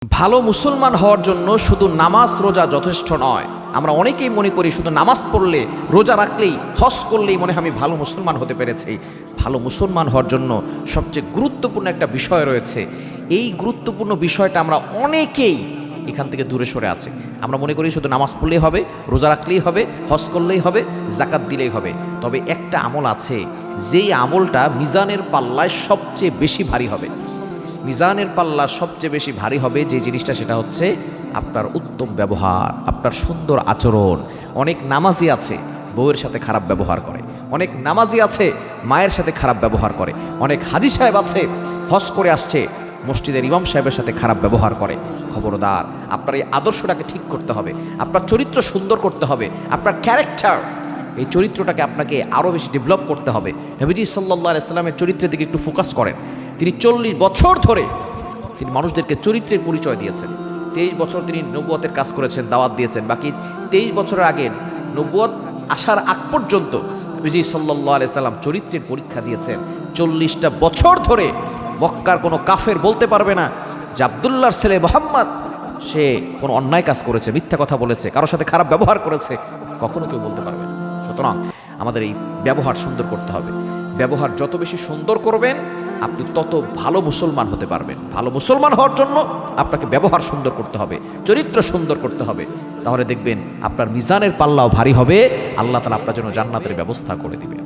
ভালো মুসলমান হওয়ার জন্য শুধু নামাজ রোজা যথেষ্ট নয়। আমরা অনেকেই মনে করি শুধু নামাজ পড়লে, রোজা রাখলেই, হজ করলেই মনে হয় আমি ভালো মুসলমান হতে পেরেছি। ভালো মুসলমান হওয়ার জন্য সবচেয়ে গুরুত্বপূর্ণ একটা বিষয় রয়েছে। এই গুরুত্বপূর্ণ বিষয়টা আমরা অনেকেই এখান থেকে দূরে সরে আছে। আমরা মনে করি শুধু নামাজ পড়লেই হবে, রোজা রাখলেই হবে, হজ করলেই হবে, জাকাত দিলেই হবে। তবে একটা আমল আছে, যেই আমলটা মিজানের পাল্লায় সবচেয়ে বেশি ভারী হবে। মিজানের পাল্লা সবচেয়ে বেশি ভারী হবে যে জিনিসটা, সেটা হচ্ছে আপনার উত্তম ব্যবহার, আপনার সুন্দর আচরণ। অনেক নামাজি আছে বউয়ের সাথে খারাপ ব্যবহার করে, অনেক নামাজি আছে মায়ের সাথে খারাপ ব্যবহার করে, অনেক হাজী সাহেব আছে হজ করে আসছে মসজিদের ইমাম সাহেবের সাথে খারাপ ব্যবহার করে। খবরদার, আপনার এই আদর্শটাকে ঠিক করতে হবে, আপনার চরিত্র সুন্দর করতে হবে, আপনার ক্যারেক্টার, এই চরিত্রটাকে আপনাকে আরও বেশি ডেভেলপ করতে হবে। নবীজি সাল্লাল্লাহু আলাইহি সাল্লামের চরিত্রের দিকে একটু ফোকাস করেন। তিনি 40 বছর ধরে তিনি মানুষদেরকে চরিত্রের পরিচয় দিয়েছেন। 23 বছর তিনি নবুয়তের কাজ করেছেন, দাওয়াত দিয়েছেন। বাকি 23 বছরের আগে নবুয়ত আসার আগ পর্যন্ত নবীজি সাল্লাল্লাহু আলাইহি সাল্লাম চরিত্রের পরীক্ষা দিয়েছেন। 40টা বছর ধরে মক্কার কোনো কাফের বলতে পারবে না যে আব্দুল্লাহর ছেলে মুহাম্মদ সে কোনো অন্যায় কাজ করেছে, মিথ্যা কথা বলেছে, কারোর সাথে খারাপ ব্যবহার করেছে, কখনো কেউ বলতে পারবে না। সুতরাং আমাদের এই ব্যবহার সুন্দর করতে হবে। ব্যবহার যত বেশি সুন্দর করবেন, আপনি তত ভালো মুসলমান হতে পারবেন। ভালো মুসলমান হওয়ার জন্য আপনাকে ব্যবহার সুন্দর করতে হবে, চরিত্র সুন্দর করতে হবে। তাহলে দেখবেন আপনার মিজানের পাল্লাও ভারী হবে, আল্লাহ তাআলা আপনার জন্য জান্নাতের ব্যবস্থা করে দিবেন।